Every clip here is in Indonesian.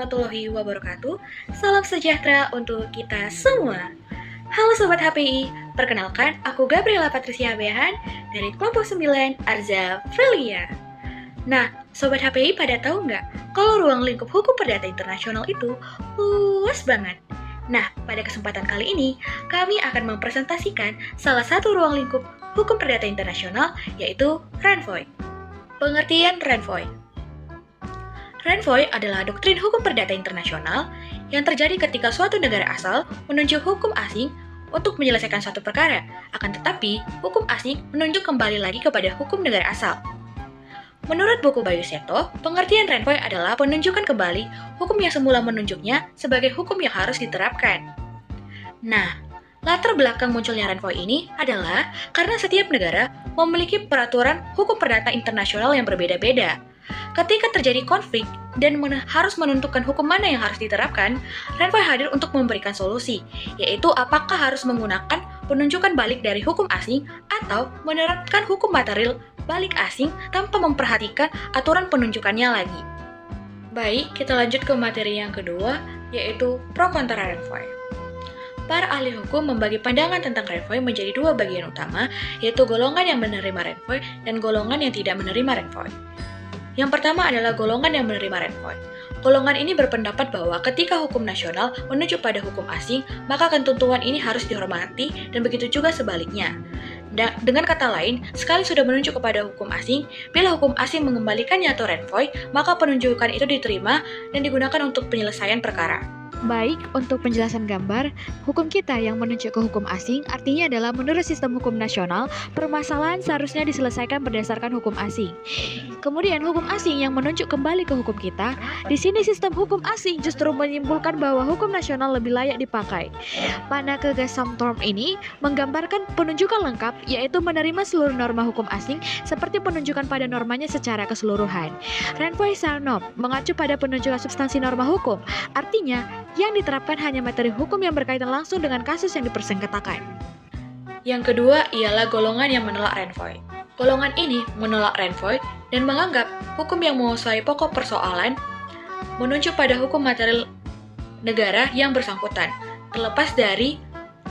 warahmatullahi wabarakatuh. Salam sejahtera untuk kita semua. Halo Sobat HPI, perkenalkan aku Gabriela Patricia Behan dari kelompok 9 Arza Frelia. Nah, Sobat HPI pada tahu nggak kalau ruang lingkup hukum perdata internasional itu luas banget? Nah, pada kesempatan kali ini, kami akan mempresentasikan salah satu ruang lingkup hukum perdata internasional, yaitu RANVOY. Pengertian RANVOY. RANVOY adalah doktrin hukum perdata internasional yang terjadi ketika suatu negara asal menunjuk hukum asing untuk menyelesaikan suatu perkara, akan tetapi hukum asing menunjuk kembali lagi kepada hukum negara asal. Menurut buku Bayu Seto, pengertian RANVOY adalah penunjukan kembali hukum yang semula menunjuknya sebagai hukum yang harus diterapkan. Nah, latar belakang munculnya RANVOY ini adalah karena setiap negara memiliki peraturan hukum perdata internasional yang berbeda-beda. Ketika terjadi konflik dan harus menentukan hukum mana yang harus diterapkan, RANVOY hadir untuk memberikan solusi, yaitu apakah harus menggunakan penunjukan balik dari hukum asing atau menerapkan hukum material balik asing tanpa memperhatikan aturan penunjukannya lagi. Baik, kita lanjut ke materi yang kedua, yaitu pro kontra RANVOY. Para ahli hukum membagi pandangan tentang RANVOY menjadi dua bagian utama, yaitu golongan yang menerima RANVOY dan golongan yang tidak menerima RANVOY. Yang pertama adalah golongan yang menerima RANVOY. Golongan ini berpendapat bahwa ketika hukum nasional menunjuk pada hukum asing, maka ketentuan ini harus dihormati dan begitu juga sebaliknya. Dengan kata lain, sekali sudah menunjuk kepada hukum asing, bila hukum asing mengembalikannya atau RANVOY, maka penunjukan itu diterima dan digunakan untuk penyelesaian perkara. Baik, untuk penjelasan gambar, hukum kita yang menunjuk ke hukum asing artinya adalah menurut sistem hukum nasional, permasalahan seharusnya diselesaikan berdasarkan hukum asing. Kemudian hukum asing yang menunjuk kembali ke hukum kita, di sini sistem hukum asing justru menyimpulkan bahwa hukum nasional lebih layak dipakai. Pada kegasam term ini menggambarkan penunjukan lengkap, yaitu menerima seluruh norma hukum asing seperti penunjukan pada normanya secara keseluruhan. RANVOY Sarnop mengacu pada penunjukan substansi norma hukum, artinya yang diterapkan hanya materi hukum yang berkaitan langsung dengan kasus yang dipersengketakan. Yang kedua ialah golongan yang menolak RANVOY. Golongan ini menolak RANVOY dan menganggap hukum yang menguasai pokok persoalan menunjuk pada hukum material negara yang bersangkutan, terlepas dari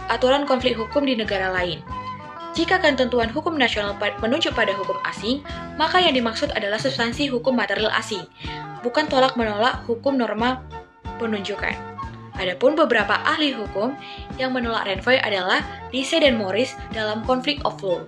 aturan konflik hukum di negara lain. Jika ketentuan hukum nasional menunjuk pada hukum asing, maka yang dimaksud adalah substansi hukum material asing, bukan tolak-menolak hukum norma penunjukan. Adapun beberapa ahli hukum yang menolak RANVOY adalah Dicey dan Morris dalam Conflict of Law.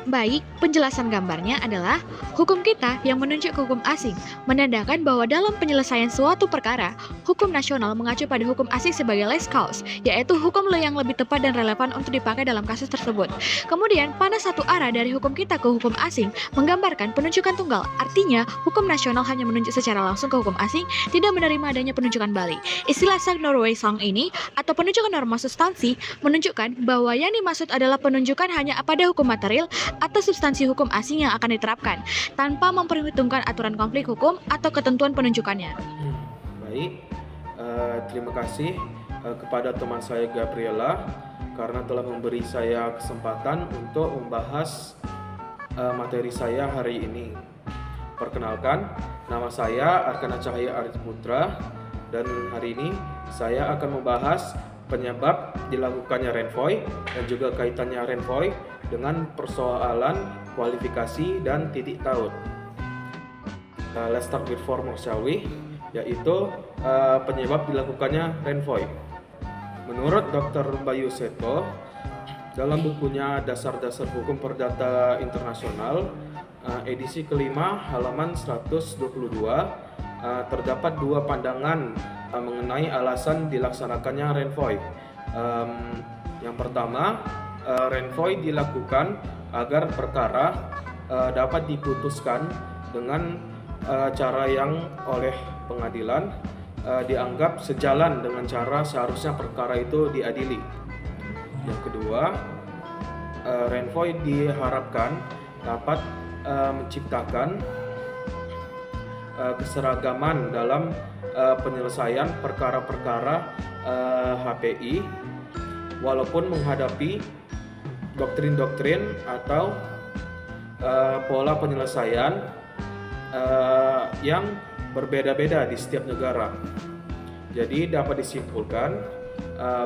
Baik, penjelasan gambarnya adalah hukum kita yang menunjuk ke hukum asing, menandakan bahwa dalam penyelesaian suatu perkara, hukum nasional mengacu pada hukum asing sebagai last cause, yaitu hukum yang lebih tepat dan relevan untuk dipakai dalam kasus tersebut. Kemudian, pada satu arah dari hukum kita ke hukum asing menggambarkan penunjukan tunggal, artinya hukum nasional hanya menunjuk secara langsung ke hukum asing, tidak menerima adanya penunjukan balik. Istilah Sang Norway Song ini, atau penunjukan norma substansi, menunjukkan bahwa yang dimaksud adalah penunjukan hanya pada hukum material atau substansi hukum asing yang akan diterapkan, tanpa memperhitungkan aturan konflik hukum atau ketentuan penunjukannya. Baik, terima kasih kepada teman saya Gabriela karena telah memberi saya kesempatan untuk membahas materi saya hari ini. Perkenalkan, nama saya Arkana Cahaya Arif Putra dan hari ini saya akan membahas penyebab dilakukannya RANVOY dan juga kaitannya RANVOY dengan persoalan kualifikasi dan titik taut. Let's start with former, shall we? Yaitu penyebab dilakukannya RANVOY. Menurut Dr. Bayu Seto, dalam bukunya Dasar-Dasar Hukum Perdata Internasional, edisi kelima halaman 122, terdapat dua pandangan mengenai alasan dilaksanakannya RANVOY. Yang pertama, RANVOY dilakukan agar perkara dapat diputuskan dengan cara yang oleh pengadilan dianggap sejalan dengan cara seharusnya perkara itu diadili. Yang kedua, RANVOY diharapkan dapat menciptakan keseragaman dalam penyelesaian perkara-perkara HPI walaupun menghadapi doktrin-doktrin atau pola penyelesaian yang berbeda-beda di setiap negara. Jadi dapat disimpulkan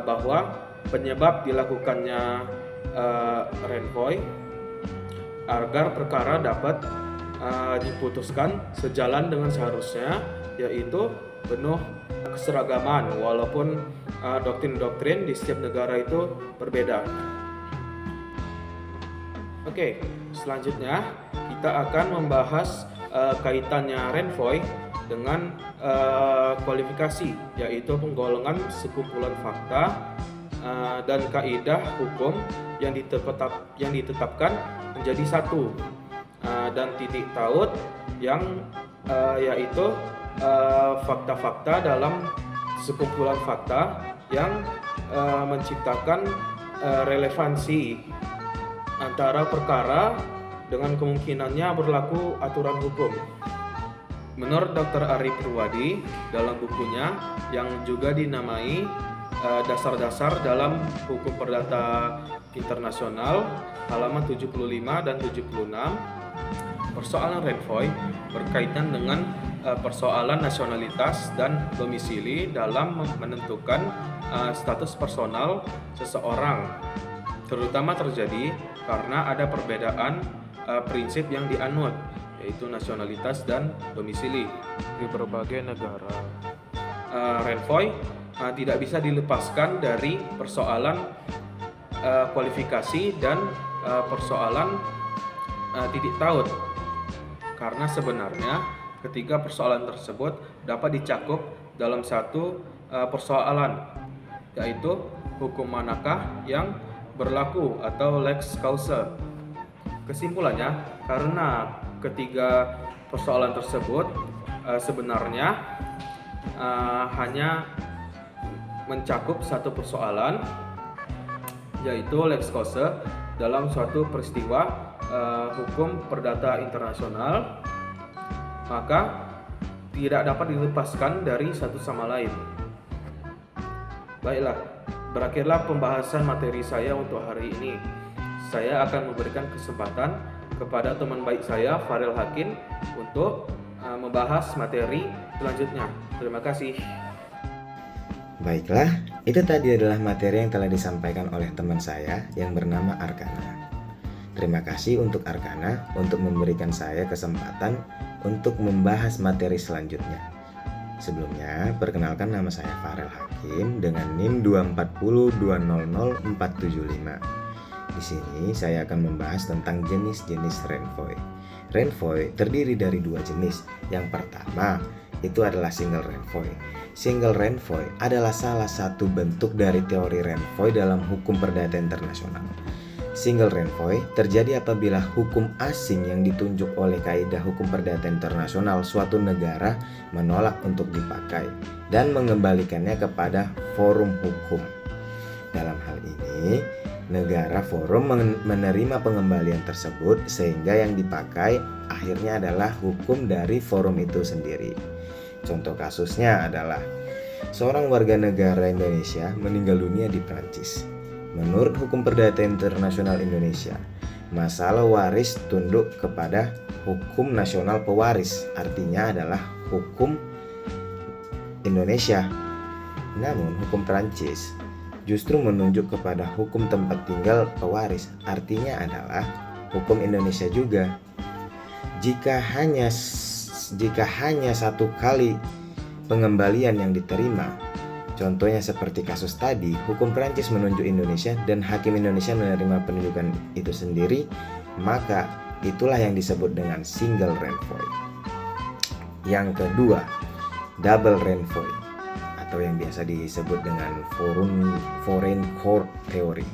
bahwa penyebab dilakukannya renvoy agar perkara dapat diputuskan sejalan dengan seharusnya, yaitu penuh keseragaman walaupun doktrin-doktrin di setiap negara itu berbeda. Oke, selanjutnya kita akan membahas kaitannya renvoy dengan kualifikasi, yaitu penggolongan sekumpulan fakta dan kaidah hukum yang ditetapkan menjadi satu, dan titik taut yang yaitu fakta-fakta dalam sekumpulan fakta yang menciptakan relevansi antara perkara dengan kemungkinannya berlaku aturan hukum. Menurut Dr. Ari Purwadi dalam bukunya yang juga dinamai Dasar-Dasar dalam Hukum Perdata Internasional halaman 75 dan 76, persoalan renvoy berkaitan dengan persoalan nasionalitas dan domisili dalam menentukan status personal seseorang, terutama terjadi karena ada perbedaan prinsip yang dianut, yaitu nasionalitas dan domisili di berbagai negara. Renvoy tidak bisa dilepaskan dari persoalan kualifikasi dan persoalan titik taut, karena sebenarnya ketiga persoalan tersebut dapat dicakup dalam satu persoalan, yaitu hukum manakah yang berlaku atau lex causa. Kesimpulannya, karena ketiga persoalan tersebut sebenarnya hanya mencakup satu persoalan, yaitu lex causa dalam suatu peristiwa hukum perdata internasional, maka tidak dapat dilepaskan dari satu sama lain. Baiklah, berakhirlah pembahasan materi saya untuk hari ini. Saya akan memberikan kesempatan kepada teman baik saya, Farel Hakim, untuk membahas materi selanjutnya. Terima kasih. Baiklah, itu tadi adalah materi yang telah disampaikan oleh teman saya yang bernama Arkana. Terima kasih untuk Arkana untuk memberikan saya kesempatan untuk membahas materi selanjutnya. Sebelumnya, perkenalkan nama saya Farel Hakim dengan NIM 240200475. Di sini saya akan membahas tentang jenis-jenis renvoy. Renvoy terdiri dari dua jenis. Yang pertama, itu adalah single renvoy. Single renvoy adalah salah satu bentuk dari teori renvoy dalam hukum perdata internasional. Single renvoy terjadi apabila hukum asing yang ditunjuk oleh kaidah hukum perdata internasional suatu negara menolak untuk dipakai dan mengembalikannya kepada forum hukum. Dalam hal ini, negara forum menerima pengembalian tersebut sehingga yang dipakai akhirnya adalah hukum dari forum itu sendiri. Contoh kasusnya adalah seorang warga negara Indonesia meninggal dunia di Prancis. Menurut hukum perdata internasional Indonesia, masalah waris tunduk kepada hukum nasional pewaris, artinya adalah hukum Indonesia. Namun hukum Prancis justru menunjuk kepada hukum tempat tinggal pewaris, artinya adalah hukum Indonesia juga. Jika hanya satu kali pengembalian yang diterima, contohnya seperti kasus tadi, hukum Prancis menunjuk Indonesia dan hakim Indonesia menerima penunjukan itu sendiri, maka itulah yang disebut dengan single renvoy. Yang kedua, double renvoy, atau yang biasa disebut dengan foreign court theory.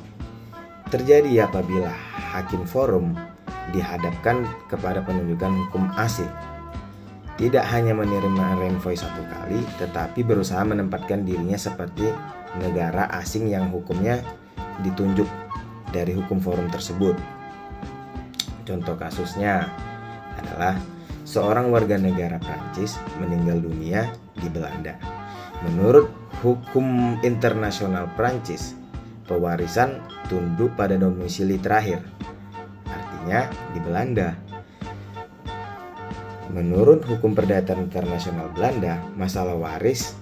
Terjadi apabila hakim forum dihadapkan kepada penunjukan hukum asing, tidak hanya menerima renvoy satu kali, tetapi berusaha menempatkan dirinya seperti negara asing yang hukumnya ditunjuk dari hukum forum tersebut. Contoh kasusnya adalah seorang warga negara Prancis meninggal dunia di Belanda. Menurut hukum internasional Prancis, pewarisan tunduk pada domisili terakhir, artinya di Belanda. Menurut hukum perdata internasional Belanda, masalah waris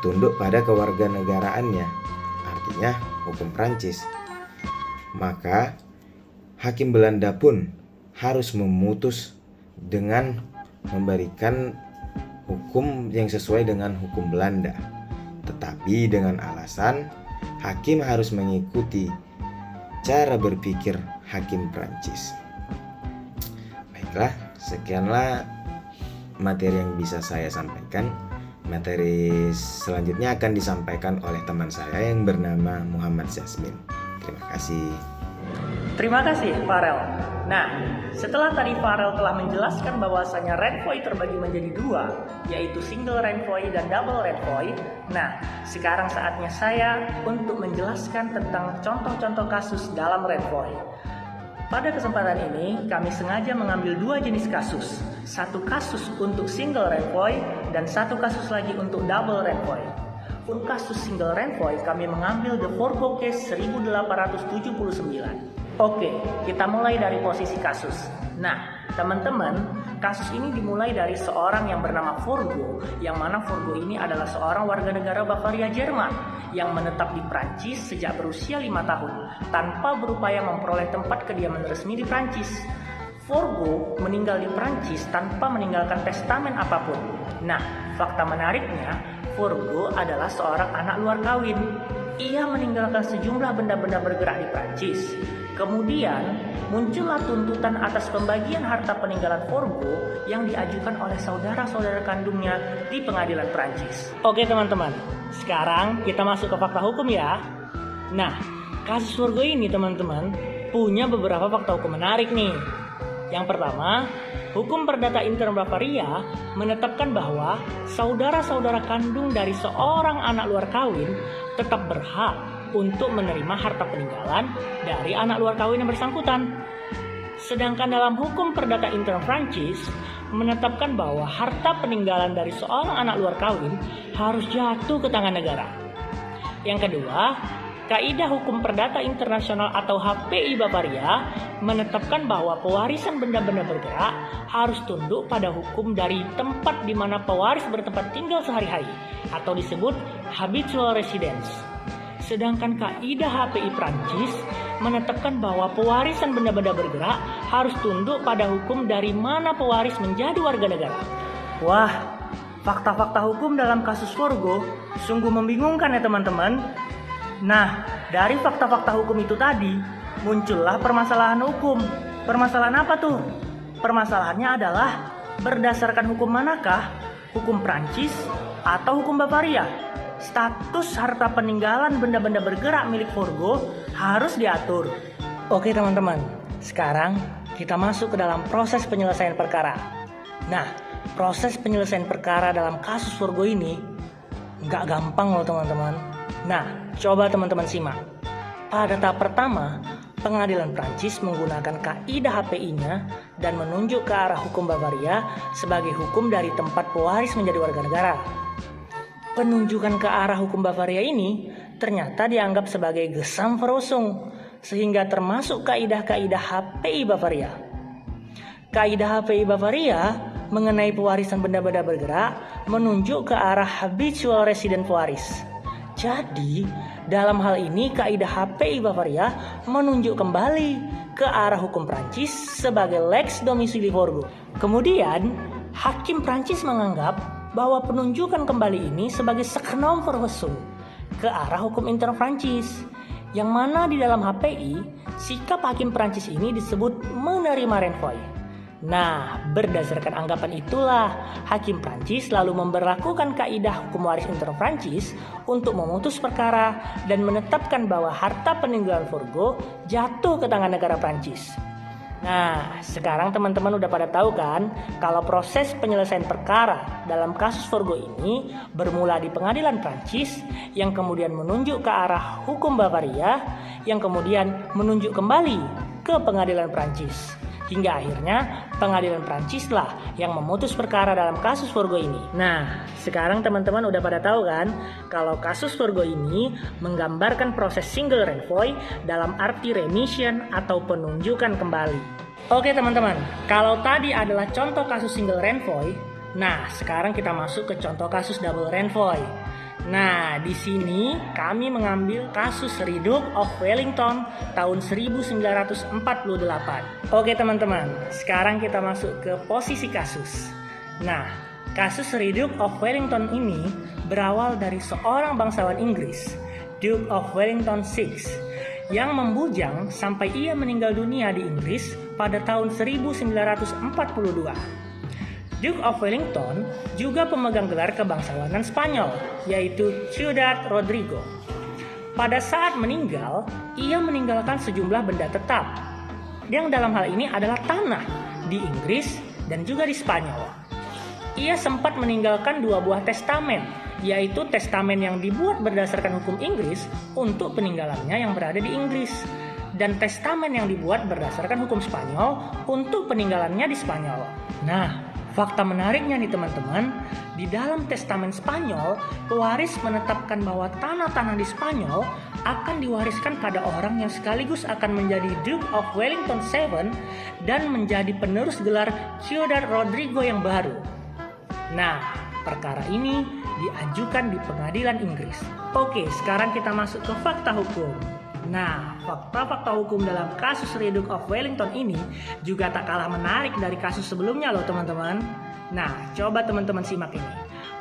tunduk pada kewarganegaraannya, artinya hukum Prancis. Maka hakim Belanda pun harus memutus dengan memberikan hukum yang sesuai dengan hukum Belanda, tetapi dengan alasan hakim harus mengikuti cara berpikir hakim Prancis. Baiklah, sekianlah materi yang bisa saya sampaikan. Materi selanjutnya akan disampaikan oleh teman saya yang bernama Muhammad Jasmin. Terima kasih. Terima kasih, Farel. Nah, setelah tadi Farel telah menjelaskan bahwasanya renvoy terbagi menjadi dua, yaitu single renvoy dan double renvoy. Nah, sekarang saatnya saya untuk menjelaskan tentang contoh-contoh kasus dalam renvoy. Pada kesempatan ini, kami sengaja mengambil dua jenis kasus. Satu kasus untuk single renvoy dan satu kasus lagi untuk double renvoy. Untuk kasus single renvoy, kami mengambil The Forgo Case 1879. Oke, kita mulai dari posisi kasus. Nah, teman-teman, kasus ini dimulai dari seorang yang bernama Forgo, yang mana Forgo ini adalah seorang warga negara Bavaria Jerman yang menetap di Prancis sejak berusia 5 tahun tanpa berupaya memperoleh tempat kediaman resmi di Prancis. Forgo meninggal di Prancis tanpa meninggalkan testamen apapun. Nah, fakta menariknya, Forgo adalah seorang anak luar kawin. Ia meninggalkan sejumlah benda-benda bergerak di Prancis. Kemudian muncullah tuntutan atas pembagian harta peninggalan Forgo yang diajukan oleh saudara-saudara kandungnya di pengadilan Prancis. Oke teman-teman, sekarang kita masuk ke fakta hukum ya. Nah, kasus Forgo ini teman-teman punya beberapa fakta hukum menarik nih. Yang pertama, hukum perdata intern Bavaria menetapkan bahwa saudara-saudara kandung dari seorang anak luar kawin tetap berhak untuk menerima harta peninggalan dari anak luar kawin yang bersangkutan. Sedangkan dalam hukum perdata intern Prancis menetapkan bahwa harta peninggalan dari seorang anak luar kawin harus jatuh ke tangan negara. Yang kedua, Kaidah Hukum Perdata Internasional atau HPI Bavaria menetapkan bahwa pewarisan benda-benda bergerak harus tunduk pada hukum dari tempat di mana pewaris bertempat tinggal sehari-hari atau disebut habitual residence. Sedangkan kaidah HPI Prancis menetapkan bahwa pewarisan benda-benda bergerak harus tunduk pada hukum dari mana pewaris menjadi warga negara. Wah, fakta-fakta hukum dalam kasus Forgo sungguh membingungkan ya teman-teman. Nah, dari fakta-fakta hukum itu tadi muncullah permasalahan hukum. Permasalahan apa tuh? Permasalahannya adalah berdasarkan hukum manakah? Hukum Prancis atau hukum Bavaria? Status harta peninggalan benda-benda bergerak milik Forgo harus diatur. Oke teman-teman, sekarang kita masuk ke dalam proses penyelesaian perkara. Nah, proses penyelesaian perkara dalam kasus Forgo ini nggak gampang loh teman-teman. Nah, coba teman-teman simak. Pada tahap pertama, pengadilan Prancis menggunakan kaidah HPI-nya dan menunjuk ke arah hukum Bavaria sebagai hukum dari tempat pewaris menjadi warga negara. Penunjukan ke arah hukum Bavaria ini ternyata dianggap sebagai Gesamtverfassung, sehingga termasuk kaidah-kaidah HPI Bavaria. Kaidah HPI Bavaria mengenai pewarisan benda-benda bergerak menunjuk ke arah habitual resident pewaris. Jadi, dalam hal ini kaidah HPI Bavaria menunjuk kembali ke arah hukum Prancis sebagai lex domicili Forgo. Kemudian, hakim Prancis menganggap bahwa penunjukan kembali ini sebagai Gesamtverfassung ke arah hukum intern Prancis, yang mana di dalam HPI sikap hakim Prancis ini disebut menerima renvoy. Nah, berdasarkan anggapan itulah hakim Prancis lalu memberlakukan kaidah hukum waris intern Prancis untuk memutus perkara dan menetapkan bahwa harta peninggalan Forgo jatuh ke tangan negara Prancis. Nah, sekarang teman-teman udah pada tahu kan kalau proses penyelesaian perkara dalam kasus Forgo ini bermula di pengadilan Prancis yang kemudian menunjuk ke arah hukum Bavaria yang kemudian menunjuk kembali ke pengadilan Prancis. Hingga akhirnya pengadilan Prancis lah yang memutus perkara dalam kasus Forgo ini. Nah, sekarang teman-teman udah pada tahu kan kalau kasus Forgo ini menggambarkan proses single renvoy dalam arti remission atau penunjukan kembali. Oke teman-teman, kalau tadi adalah contoh kasus single Renvoy, nah sekarang kita masuk ke contoh kasus double Renvoy. Nah, di sini kami mengambil kasus Reduke of Wellington tahun 1948. Oke teman-teman, sekarang kita masuk ke posisi kasus. Nah, kasus Reduke of Wellington ini berawal dari seorang bangsawan Inggris, Duke of Wellington VI, yang membujang sampai ia meninggal dunia di Inggris pada tahun 1942. Duke of Wellington juga pemegang gelar kebangsawanan Spanyol, yaitu Ciudad Rodrigo. Pada saat meninggal, ia meninggalkan sejumlah benda tetap, yang dalam hal ini adalah tanah di Inggris dan juga di Spanyol. Ia sempat meninggalkan 2 buah testamen, yaitu testamen yang dibuat berdasarkan hukum Inggris untuk peninggalannya yang berada di Inggris, dan testamen yang dibuat berdasarkan hukum Spanyol untuk peninggalannya di Spanyol. Nah, fakta menariknya nih teman-teman, di dalam testamen Spanyol, pewaris menetapkan bahwa tanah-tanah di Spanyol akan diwariskan pada orang yang sekaligus akan menjadi Duke of Wellington VII dan menjadi penerus gelar Ciudad Rodrigo yang baru. Nah, perkara ini diajukan di pengadilan Inggris. Oke, sekarang kita masuk ke fakta hukum. Nah, fakta-fakta hukum dalam kasus Reduke of Wellington ini juga tak kalah menarik dari kasus sebelumnya loh teman-teman. Nah, coba teman-teman simak ini.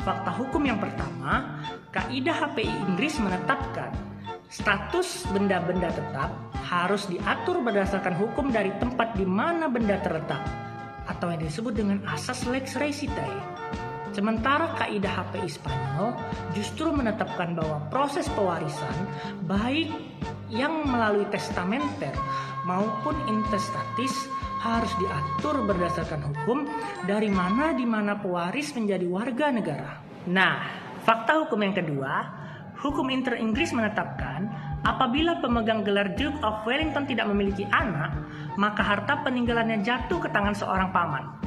Fakta hukum yang pertama, kaidah HPI Inggris menetapkan status benda-benda tetap harus diatur berdasarkan hukum dari tempat di mana benda terletak, atau yang disebut dengan asas lex recitae. Sementara kaidah HPI Spanyol justru menetapkan bahwa proses pewarisan baik yang melalui testamenter maupun intestatis harus diatur berdasarkan hukum dari mana di mana pewaris menjadi warga negara. Nah, fakta hukum yang kedua, hukum inter-Inggris menetapkan apabila pemegang gelar Duke of Wellington tidak memiliki anak, maka harta peninggalannya jatuh ke tangan seorang paman.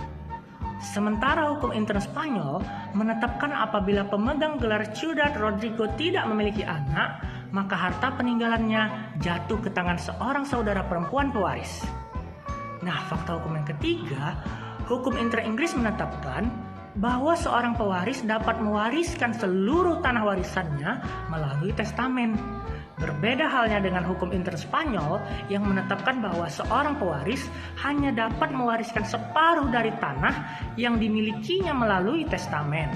Sementara hukum intern Spanyol menetapkan apabila pemegang gelar Ciudad Rodrigo tidak memiliki anak, maka harta peninggalannya jatuh ke tangan seorang saudara perempuan pewaris. Nah, fakta hukum yang ketiga, hukum inter-Inggris menetapkan bahwa seorang pewaris dapat mewariskan seluruh tanah warisannya melalui testamen. Berbeda halnya dengan hukum inter Spanyol yang menetapkan bahwa seorang pewaris hanya dapat mewariskan separuh dari tanah yang dimilikinya melalui testamen.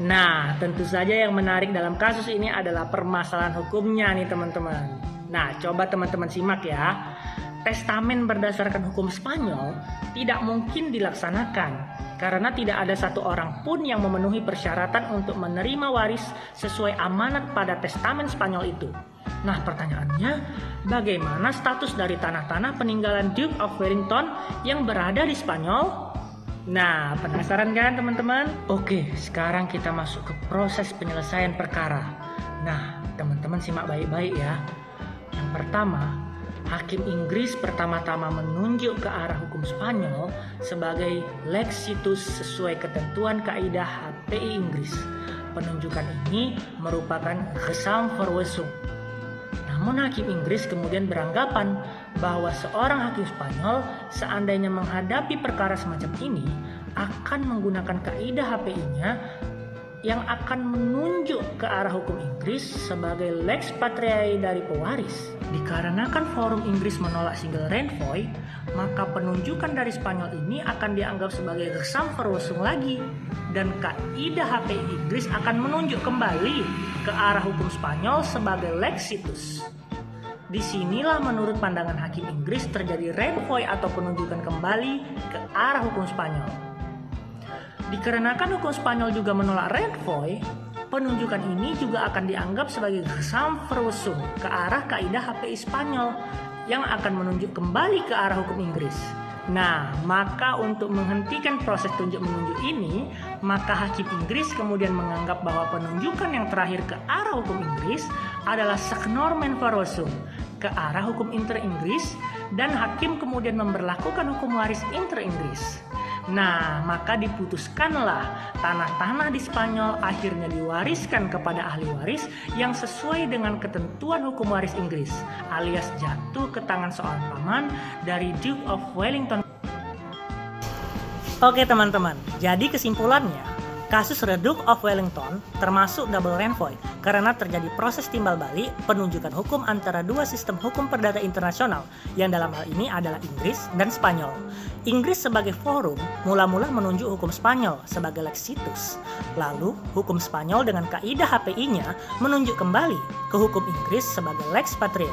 Nah, tentu saja yang menarik dalam kasus ini adalah permasalahan hukumnya nih teman-teman. Nah, coba teman-teman simak ya. Testamen berdasarkan hukum Spanyol tidak mungkin dilaksanakan karena tidak ada satu orang pun yang memenuhi persyaratan untuk menerima waris sesuai amanat pada testamen Spanyol itu. Nah, pertanyaannya, bagaimana status dari tanah-tanah peninggalan Duke of Wellington yang berada di Spanyol? Nah, penasaran kan teman-teman? Oke, sekarang kita masuk ke proses penyelesaian perkara. Nah, teman-teman simak baik-baik ya. Yang pertama, Hakim Inggris pertama-tama menunjuk ke arah hukum Spanyol sebagai lex situs sesuai ketentuan kaidah HPI Inggris. Penunjukan ini merupakan gesamverwesung. Namun Hakim Inggris kemudian beranggapan bahwa seorang hakim Spanyol seandainya menghadapi perkara semacam ini akan menggunakan kaidah HPI-nya yang akan menunjuk ke arah hukum Inggris sebagai lex patriae dari pewaris. Dikarenakan forum Inggris menolak single Renvoy, maka penunjukan dari Spanyol ini akan dianggap sebagai gesamverwesung lagi, dan kaidah HPI Inggris akan menunjuk kembali ke arah hukum Spanyol sebagai lex situs. Disinilah menurut pandangan Hakim Inggris terjadi Renvoy atau penunjukan kembali ke arah hukum Spanyol. Dikarenakan hukum Spanyol juga menolak Renvoy, penunjukan ini juga akan dianggap sebagai gesamverwesung ke arah kaidah HPI Spanyol yang akan menunjuk kembali ke arah hukum Inggris. Nah, maka untuk menghentikan proses tunjuk-menunjuk ini, maka Hakim Inggris kemudian menganggap bahwa penunjukan yang terakhir ke arah hukum Inggris adalah sec normen verwesung ke arah hukum inter-Inggris, dan Hakim kemudian memberlakukan hukum waris inter-Inggris. Nah, maka diputuskanlah tanah-tanah di Spanyol akhirnya diwariskan kepada ahli waris yang sesuai dengan ketentuan hukum waris Inggris, alias jatuh ke tangan seorang paman dari Duke of Wellington. Oke teman-teman, jadi kesimpulannya, kasus The Duke of Wellington termasuk double renvoy karena terjadi proses timbal balik penunjukan hukum antara dua sistem hukum perdata internasional yang dalam hal ini adalah Inggris dan Spanyol. Inggris sebagai forum mula-mula menunjuk hukum Spanyol sebagai lex situs. Lalu hukum Spanyol dengan kaidah HPI-nya menunjuk kembali ke hukum Inggris sebagai lex patria.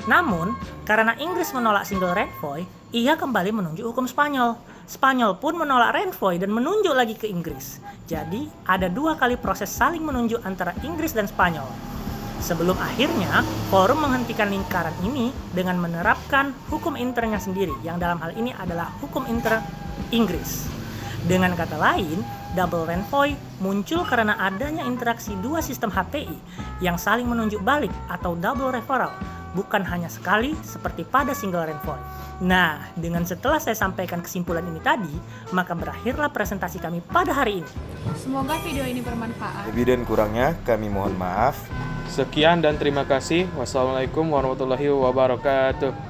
Namun, karena Inggris menolak single renvoy, ia kembali menunjuk hukum Spanyol. Spanyol pun menolak renvoy dan menunjuk lagi ke Inggris. Jadi, ada 2 kali proses saling menunjuk antara Inggris dan Spanyol. Sebelum akhirnya, forum menghentikan lingkaran ini dengan menerapkan hukum internya sendiri, yang dalam hal ini adalah hukum inter Inggris. Dengan kata lain, double renvoy muncul karena adanya interaksi 2 sistem HPI yang saling menunjuk balik atau double referral, bukan hanya sekali seperti pada single renvoy. Nah, dengan setelah saya sampaikan kesimpulan ini tadi, maka berakhirlah presentasi kami pada hari ini. Semoga video ini bermanfaat. Lebih dan kurangnya kami mohon maaf. Sekian dan terima kasih. Wassalamualaikum warahmatullahi wabarakatuh.